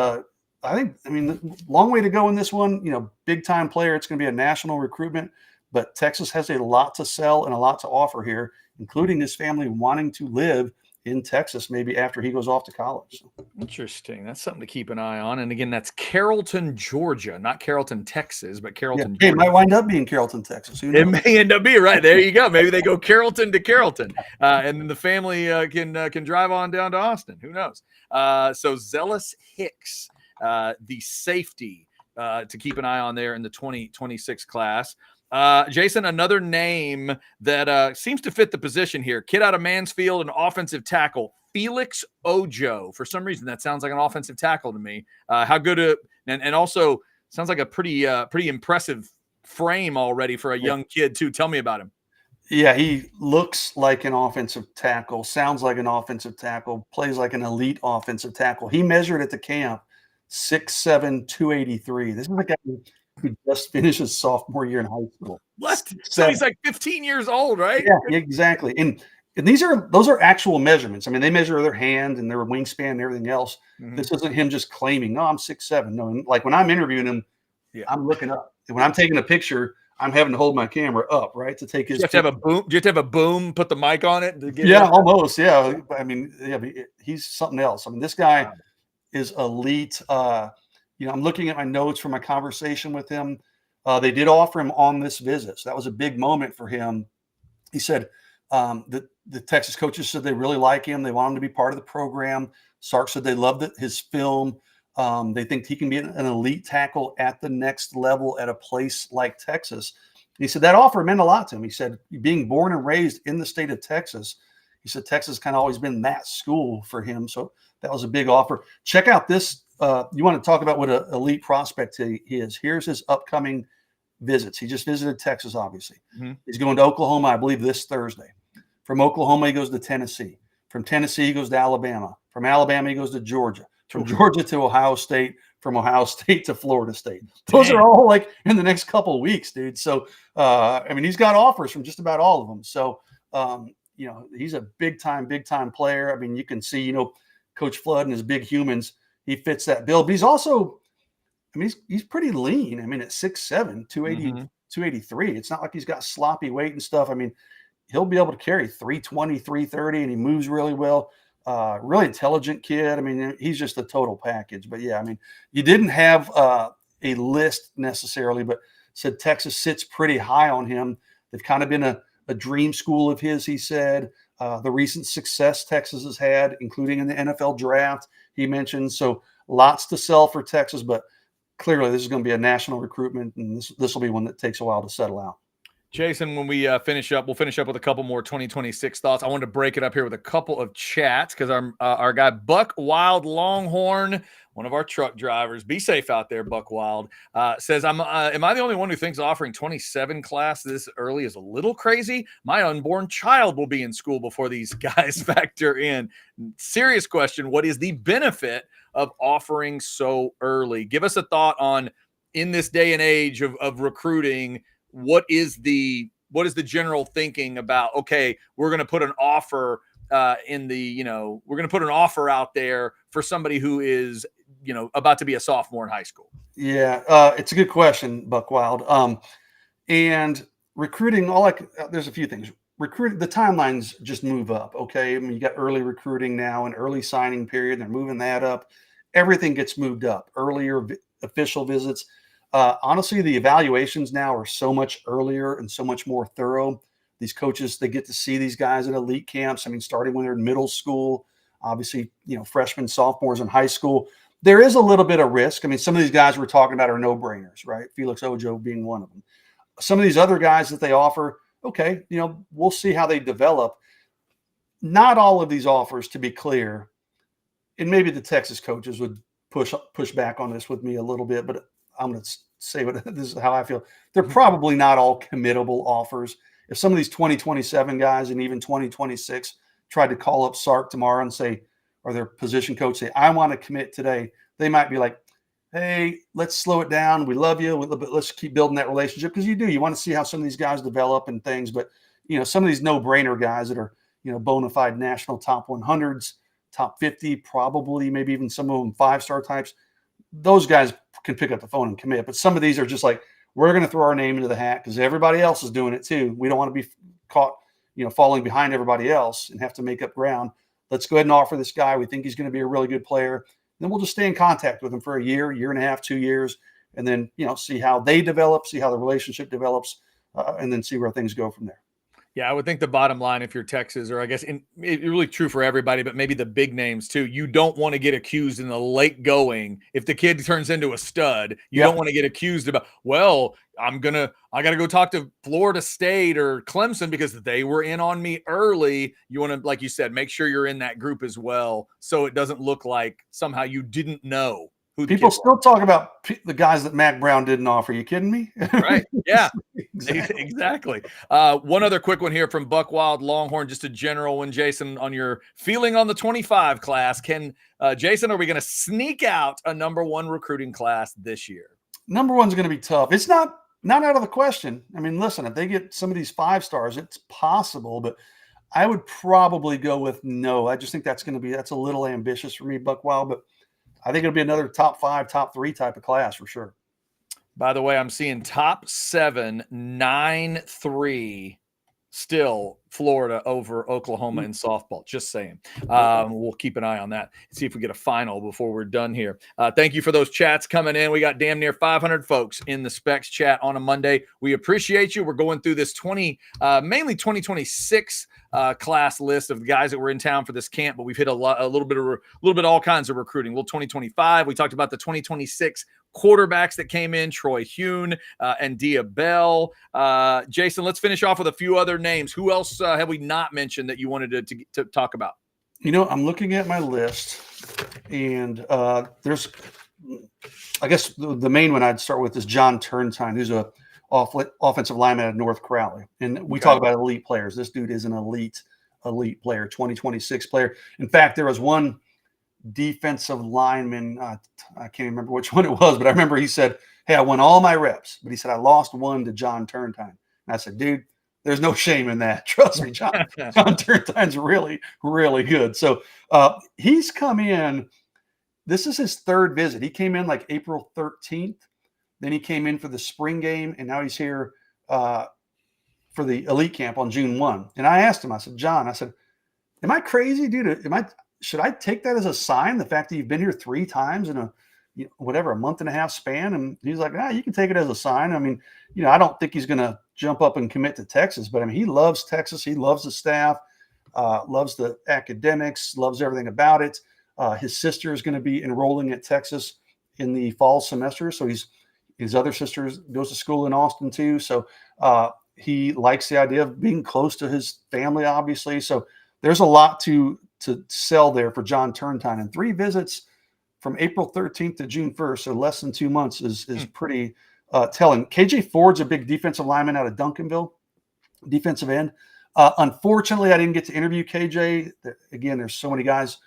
Speaker 2: I mean, long way to go in this one, big time player. It's going to be a national recruitment, but Texas has a lot to sell and a lot to offer here, including his family wanting to live in Texas, maybe after he goes off to college.
Speaker 1: Interesting. That's something to keep an eye on. And again, that's Carrollton, Georgia, not Carrollton, Texas, but Carrollton,
Speaker 2: Georgia.
Speaker 1: It
Speaker 2: might wind up being Carrollton, Texas.
Speaker 1: It may end up being right. There you go. Maybe they go Carrollton to Carrollton, and then the family can drive on down to Austin. Who knows? So Zealous Hicks, the safety to keep an eye on there in the 2026 class. Jason, another name that seems to fit the position here. Kid out of Mansfield, an offensive tackle, Felix Ojo. For some reason, that sounds like an offensive tackle to me. How good and also sounds like a pretty impressive frame already for a young kid too. Tell me about him.
Speaker 2: Yeah, he looks like an offensive tackle, sounds like an offensive tackle, plays like an elite offensive tackle. He measured at the camp 6'7", 283. This is a guy who just finished his sophomore year in high school.
Speaker 1: What? So he's like 15 years old, right?
Speaker 2: Yeah, exactly. And those are actual measurements. I mean, they measure their hand and their wingspan and everything else. Mm-hmm. This isn't him just claiming, no, I'm 6'7". No, like when I'm interviewing him, I'm looking up. When I'm taking a picture, I'm having to hold my camera up, right, to take his.
Speaker 1: You have to have a boom. Do you have to have a boom? Put the mic on it. To get
Speaker 2: almost. Yeah, I mean, he's something else. I mean, this guy is elite. I'm looking at my notes from my conversation with him. They did offer him on this visit, so that was a big moment for him. He said the Texas coaches said they really like him. They want him to be part of the program. Sark said they loved his film. They think he can be an elite tackle at the next level at a place like Texas. He said that offer meant a lot to him. He said, being born and raised in the state of Texas, he said Texas kind of always been that school for him. So that was a big offer. Check out this. You want to talk about what an elite prospect he is. Here's his upcoming visits. He just visited Texas, obviously. Mm-hmm. He's going to Oklahoma, I believe, this Thursday. From Oklahoma, he goes to Tennessee. From Tennessee, he goes to Alabama. From Alabama, he goes to Georgia. From Georgia to Ohio State, from Ohio State to Florida State. Those are all like in the next couple of weeks, dude. So, I mean, he's got offers from just about all of them. So, he's a big time player. I mean, you can see, Coach Flood and his big humans, he fits that bill. But he's also, I mean, he's pretty lean. I mean, at 6'7", 280, 283. It's not like he's got sloppy weight and stuff. I mean, he'll be able to carry 320, 330, and he moves really well. Really intelligent kid. I mean, he's just a total package. But yeah, I mean, you didn't have a list necessarily, but said Texas sits pretty high on him. They've kind of been a dream school of his, he said. The recent success Texas has had, including in the NFL draft, he mentioned. So lots to sell for Texas, but clearly this is going to be a national recruitment, and this will be one that takes a while to settle out.
Speaker 1: Jason, when we finish up, we'll finish up with a couple more 2026 thoughts. I wanted to break it up here with a couple of chats because our guy Buck Wild Longhorn, one of our truck drivers, be safe out there, Buck Wild, says, am I the only one who thinks offering 27 class this early is a little crazy? My unborn child will be in school before these guys factor in. Serious question. What is the benefit of offering so early? Give us a thought on, in this day and age of recruiting, what is the general thinking about, okay, we're going to put an offer we're going to put an offer out there for somebody who is, about to be a sophomore in high school?
Speaker 2: Yeah. It's a good question, Buck Wild. And recruiting, there's a few things. Recruiting, the timelines just move up. Okay. I mean, you got early recruiting now and early signing period. They're moving that up. Everything gets moved up. Earlier official visits. Honestly, the evaluations now are so much earlier and so much more thorough. These coaches, they get to see these guys at elite camps. I mean, starting when they're in middle school. obviously, freshmen, sophomores in high school. There is a little bit of risk. I mean, some of these guys we're talking about are no-brainers, right? Felix Ojo being one of them. Some of these other guys that they offer, okay, we'll see how they develop. Not all of these offers, to be clear, and maybe the Texas coaches would push back on this with me a little bit, but I'm going to say this is how I feel. They're probably not all committable offers. If some of these 2027 guys and even 2026 tried to call up Sark tomorrow and say, or their position coach say, I want to commit today, they might be like, hey, let's slow it down. We love you. Let's keep building that relationship, because you want to see how some of these guys develop and things. But, some of these no-brainer guys that are, bona fide national top 100s, top 50, probably maybe even some of them 5-star types, those guys can pick up the phone and commit. But some of these are just like, we're going to throw our name into the hat because everybody else is doing it too. We don't want to be caught, falling behind everybody else and have to make up ground. Let's go ahead and offer this guy. We think he's going to be a really good player. Then we'll just stay in contact with him for a year and a half, 2 years, and then, see how they develop, see how the relationship develops, and then see where things go from there.
Speaker 1: Yeah, I would think the bottom line, if you're Texas, or I guess it's really true for everybody, but maybe the big names too, you don't want to get accused in the late going. If the kid turns into a stud, you don't want to get accused about, well, I got to go talk to Florida State or Clemson because they were in on me early. You want to, like you said, make sure you're in that group as well, so it doesn't look like somehow you didn't know.
Speaker 2: People still talk about the guys that Mac Brown didn't offer. You kidding me?
Speaker 1: Right. Yeah, exactly. One other quick one here from Buck Wild Longhorn, just a general one, Jason, on your feeling on the 25 class. Jason, are we going to sneak out a number one recruiting class this year?
Speaker 2: Number one's going to be tough. It's not out of the question. I mean, listen, if they get some of these 5-stars, it's possible, but I would probably go with no. I just think that's a little ambitious for me, Buck Wild, but I think it'll be another top 5, top 3 type of class for sure.
Speaker 1: By the way, I'm seeing top 7, 9-3 still Florida over Oklahoma in softball. Just saying. We'll keep an eye on that. See if we get a final before we're done here. Thank you for those chats coming in. We got damn near 500 folks in the Specs chat on a Monday. We appreciate you. We're going through this mainly 2026 class list of the guys that were in town for this camp, but we've hit a little bit all kinds of recruiting. Well, 2025, we talked about the 2026 quarterbacks that came in, Troy Hune and Dia Bell. Jason, let's finish off with a few other names. Who else have we not mentioned that you wanted to talk about?
Speaker 2: I'm looking at my list, and there's, I guess the main one I'd start with is John Turntine, who's a offensive lineman at North Crowley. And we talk about elite players. This dude is an elite player, 2026 player. In fact, there was one defensive lineman, I can't remember which one it was, but I remember he said, hey, I won all my reps, but he said, I lost one to John Turntine. And I said, dude, there's no shame in that. Trust me, John Turntine's really, really good. So he's come in. This is his 3rd visit. He came in like April 13th. Then he came in for the spring game, and now he's here for the elite camp on June 1. And I asked him, I said, John, am I crazy, dude? Should I take that as a sign, the fact that you've been here 3 times in a month and a half span? And he's like, you can take it as a sign. I mean, I don't think he's going to jump up and commit to Texas, but I mean, he loves Texas. He loves the staff, loves the academics, loves everything about it. His sister is going to be enrolling at Texas in the fall semester. So his other sister goes to school in Austin too. So he likes the idea of being close to his family, obviously. So there's a lot to sell there for John Turntine. And 3 visits from April 13th to June 1st, so less than 2 months, is pretty telling. KJ Ford's a big defensive lineman out of Duncanville, defensive end. Unfortunately, I didn't get to interview KJ. Again, there's so many guys.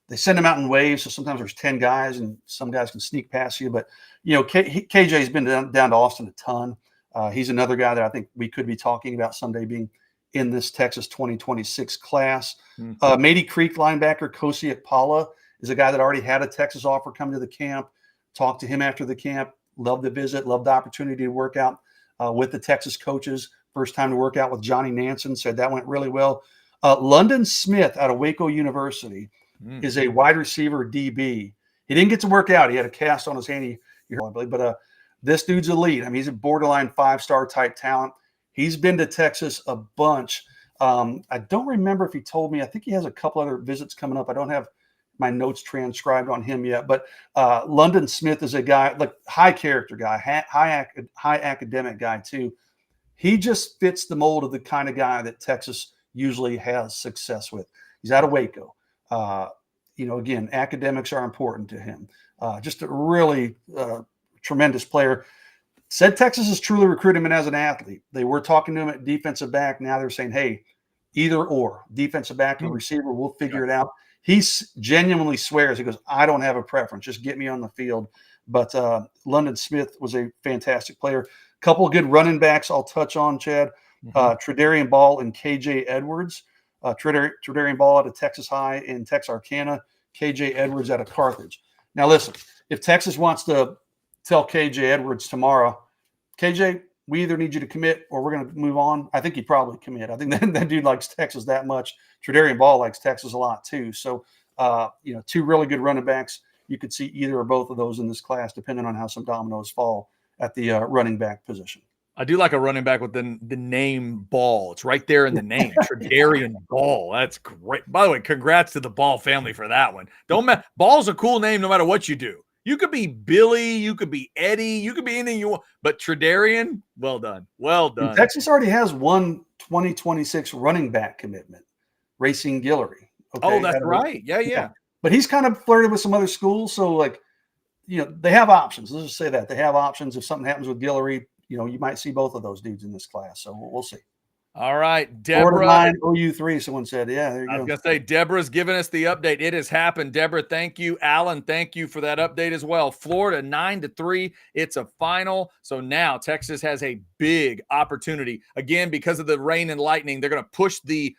Speaker 2: They send them out in waves, so sometimes there's 10 guys, and some guys can sneak past you. But, KJ's been down to Austin a ton. He's another guy that I think we could be talking about someday being in this Texas 2026 class. Mady Creek linebacker Kosi Akpala is a guy that already had a Texas offer come to the camp. Talked to him after the camp. Loved the visit. Loved the opportunity to work out with the Texas coaches. First time to work out with Johnny Nansen. Said that went really well. London Smith out of Waco University is a wide receiver DB. He didn't get to work out. He had a cast on his hand, but this dude's elite. I mean, he's a borderline 5-star type talent. He's been to Texas a bunch. I don't remember if he told me. I think he has a couple other visits coming up. I don't have my notes transcribed on him yet, but London Smith is a guy, like high character guy, high academic guy too. He just fits the mold of the kind of guy that Texas usually has success with. He's out of Waco. Again, academics are important to him. Just a really tremendous player. Said Texas is truly recruiting him as an athlete. They were talking to him at defensive back. Now they're saying, hey, either or, defensive back or receiver, we'll figure it out. He genuinely swears. He goes, I don't have a preference. Just get me on the field. But London Smith was a fantastic player. Couple of good running backs I'll touch on, Chad. Tredarian Ball and KJ Edwards. Tredarian Ball out of Texas High in Texarkana. KJ Edwards out of Carthage. Now, listen, if Texas wants to tell KJ Edwards tomorrow, KJ, we either need you to commit or we're going to move on. I think he'd probably commit. I think that dude likes Texas that much. Tredarian Ball likes Texas a lot too. So, two really good running backs. You could see either or both of those in this class, depending on how some dominoes fall at the running back position.
Speaker 1: I do like a running back with the name Ball. It's right there in the name, Tredarian Ball. That's great. By the way, congrats to the Ball family for that one. Ball's a cool name no matter what you do. You could be Billy, you could be Eddie, you could be anything you want. But Tredarian, well done. Well done.
Speaker 2: And Texas already has one 2026 running back commitment, Racing Guillory. Okay?
Speaker 1: Oh, that's right. Yeah.
Speaker 2: But he's kind of flirted with some other schools. So, they have options. Let's just say that. They have options. If something happens with Guillory, you might see both of those dudes in this class. So we'll see.
Speaker 1: All right, Deborah.
Speaker 2: 9 OU3, someone said. Yeah, there you go.
Speaker 1: I was going to say, Deborah's giving us the update. It has happened. Deborah, thank you. Alan, thank you for that update as well. Florida 9-3. It's a final. So now Texas has a big opportunity. Again, because of the rain and lightning, they're going to push the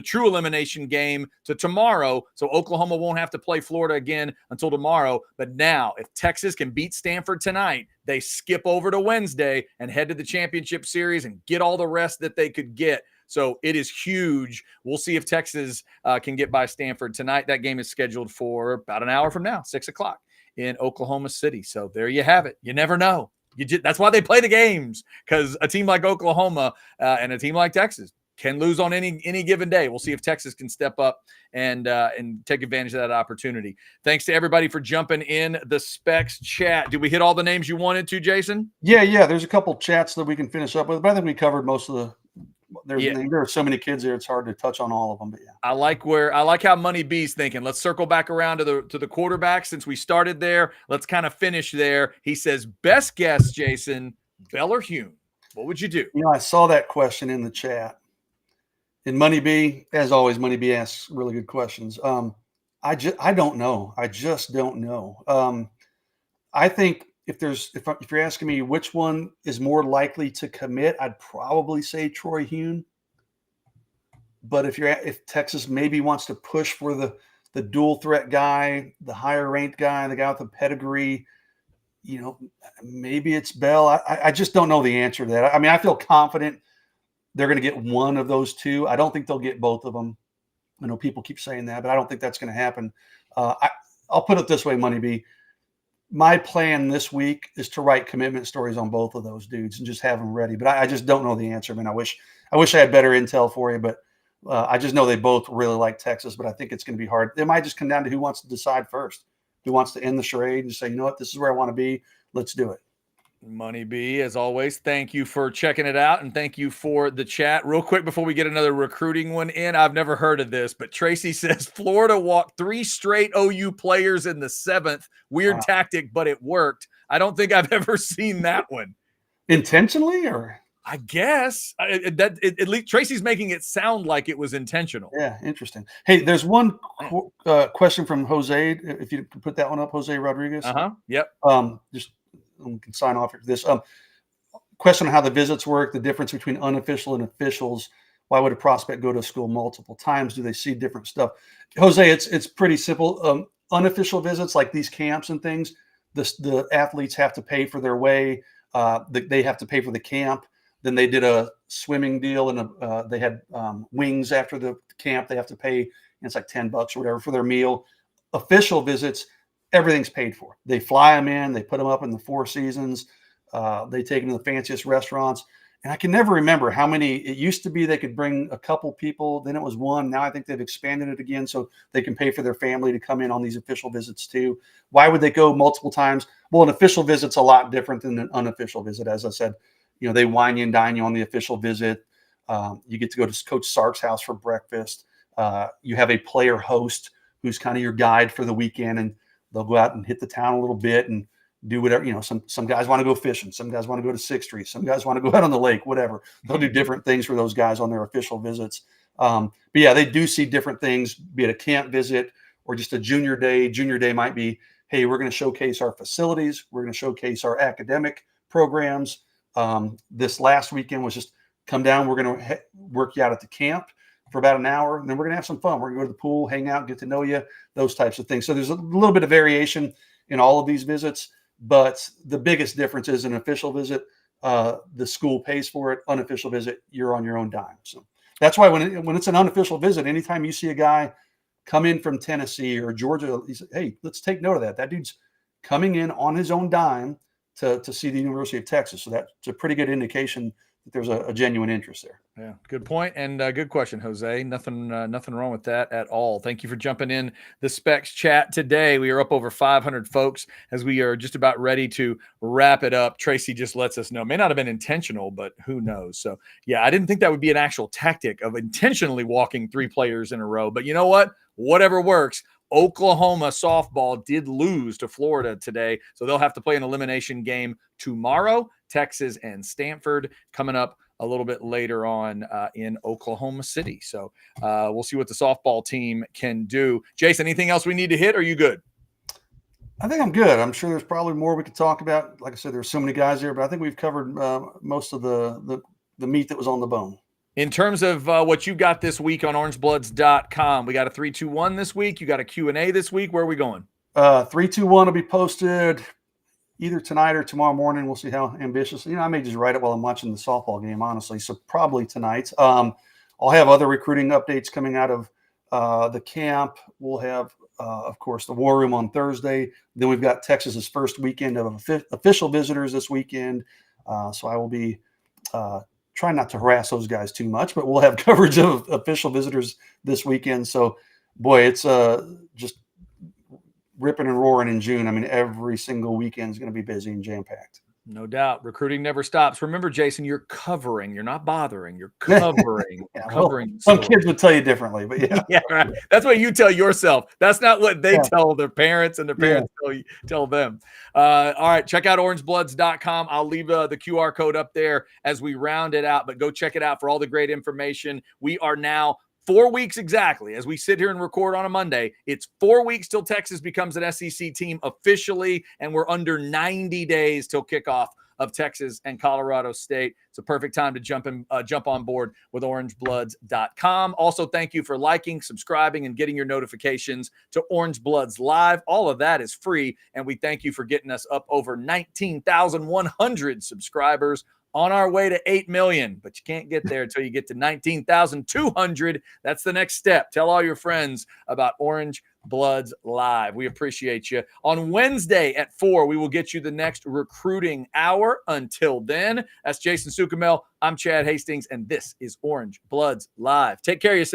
Speaker 1: true elimination game to tomorrow. So Oklahoma won't have to play Florida again until tomorrow. But now, if Texas can beat Stanford tonight, they skip over to Wednesday and head to the championship series and get all the rest that they could get. So it is huge. We'll see if Texas can get by Stanford tonight. That game is scheduled for about an hour from now, 6:00 in Oklahoma City. So there you have it. You never know. That's why they play the games, because a team like Oklahoma and a team like Texas can lose on any given day. We'll see if Texas can step up and take advantage of that opportunity. Thanks to everybody for jumping in the Specs chat. Did we hit all the names you wanted to, Jason?
Speaker 2: Yeah. There's a couple chats that we can finish up with, but I think we covered most of there are so many kids there, it's hard to touch on all of them. But yeah,
Speaker 1: I like how Money B's thinking. Let's circle back around to the quarterback since we started there. Let's kind of finish there. He says, best guess, Jason, Bell or Hume. What would you do?
Speaker 2: I saw that question in the chat. And Money B, as always, Money B asks really good questions. I don't know. I just don't know. I think if you're asking me which one is more likely to commit, I'd probably say Troy Hume. But if Texas maybe wants to push for the dual threat guy, the higher ranked guy, the guy with the pedigree, maybe it's Bell. I just don't know the answer to that. I mean, I feel confident they're going to get one of those two. I don't think they'll get both of them. I know people keep saying that, but I don't think that's going to happen. I'll put it this way, Money B. My plan this week is to write commitment stories on both of those dudes and just have them ready. But I just don't know the answer. I mean, I wish I had better intel for you, but I just know they both really like Texas. But I think it's going to be hard. It might just come down to who wants to decide first, who wants to end the charade and say, you know what, this is where I want to be. Let's do it.
Speaker 1: Money B, as always, thank you for checking it out, and thank you for the chat. Real quick before we get another recruiting one in, I've never heard of this, but Tracy says Florida walked 3 straight OU players in the 7th. Weird tactic, but it worked. I don't think I've ever seen that one.
Speaker 2: Intentionally, or?
Speaker 1: I guess at least Tracy's making it sound like it was intentional.
Speaker 2: Yeah, interesting. Hey, there's one question from Jose. If you could put that one up, Jose Rodriguez.
Speaker 1: Yep.
Speaker 2: Just we can sign off after this. Question on how the visits work, the difference between unofficial and officials. Why would a prospect go to school multiple times? Do they see different stuff? Jose, it's pretty simple. Unofficial visits, like these camps and things, the athletes have to pay for their way. They have to pay for the camp. Then they did a swimming deal, and they had wings after the camp. They have to pay, and it's like $10 or whatever for their meal. Official visits, everything's paid for. They fly them in, they put them up in the Four Seasons, they take them to the fanciest restaurants, And I can never remember how many. It used to be they could bring a couple people, then it was one. Now I think they've expanded it again so they can pay for their family to come in on these official visits too. Why would they go multiple times? Well, an official visit's a lot different than an unofficial visit. As I said, they wine you and dine you on the official visit. You get to go to Coach Sark's house for breakfast. You have a player host who's kind of your guide for the weekend, and they'll go out and hit the town a little bit and do whatever. Some guys want to go fishing, some guys want to go to Sixth Street, some guys want to go out on the lake, whatever. They'll do different things for those guys on their official visits. But yeah, they do see different things, be it a camp visit or just a junior day. Junior day might be, hey, we're going to showcase our facilities, we're going to showcase our academic programs. This last weekend was just come down, we're going to work you out at the camp for about an hour, and then we're going to have some fun. We're going to go to the pool, hang out, get to know you, those types of things. So there's a little bit of variation in all of these visits. But the biggest difference is an official visit, the school pays for it. Unofficial visit, you're on your own dime. So that's why when it's an unofficial visit, anytime you see a guy come in from Tennessee or Georgia, he said, hey, let's take note of that. That dude's coming in on his own dime to see the University of Texas. So that's a pretty good indication that there's a genuine interest there.
Speaker 1: Yeah, good point and good question, Jose. Nothing wrong with that at all. Thank you for jumping in the Specs chat today. We are up over 500 folks as we are just about ready to wrap it up. Tracy just lets us know. May not have been intentional, but who knows? So yeah, I didn't think that would be an actual tactic of intentionally walking 3 players in a row. But you know what? Whatever works. Oklahoma softball did lose to Florida today, so they'll have to play an elimination game tomorrow. Texas and Stanford coming up a little bit later on in Oklahoma City. So we'll see what the softball team can do. Jason, anything else we need to hit? Or are you good?
Speaker 2: I think I'm good. I'm sure there's probably more we could talk about. Like I said, there's so many guys here, but I think we've covered most of the meat that was on the bone.
Speaker 1: In terms of what you got this week on orangebloods.com, we got a 3-2-1 this week. You got a Q&A this week. Where are we going?
Speaker 2: 3-2-1 will be posted either tonight or tomorrow morning. We'll see how ambitious. I may just write it while I'm watching the softball game, honestly. So probably tonight. I'll have other recruiting updates coming out of the camp. We'll have, of course, the War Room on Thursday. Then we've got Texas's first weekend of official visitors this weekend. So I will be trying not to harass those guys too much, but we'll have coverage of official visitors this weekend. So, boy, it's just ripping and roaring in June. I mean, every single weekend is going to be busy and jam-packed.
Speaker 1: No doubt. Recruiting never stops. Remember, Jason, you're covering. You're not bothering. You're covering.
Speaker 2: Yeah,
Speaker 1: covering.
Speaker 2: Well, some kids would tell you differently, but yeah.
Speaker 1: Yeah, right. That's what you tell yourself. That's not what they tell their parents, and their parents tell them. All right, check out orangebloods.com. I'll leave the QR code up there as we round it out, but go check it out for all the great information. We are now 4 weeks exactly as we sit here and record on a Monday. It's 4 weeks till Texas becomes an SEC team officially, and we're under 90 days till kickoff of Texas and Colorado State. It's a perfect time to jump on board with orangebloods.com. Also, thank you for liking, subscribing, and getting your notifications to Orange Bloods Live. All of that is free, and we thank you for getting us up over 19,100 subscribers. On our way to 8 million, but you can't get there until you get to 19,200. That's the next step. Tell all your friends about Orange Bloods Live. We appreciate you. On Wednesday at 4, we will get you the next recruiting hour. Until then, that's Jason Sukamel. I'm Chad Hastings, and this is Orange Bloods Live. Take care of yourself.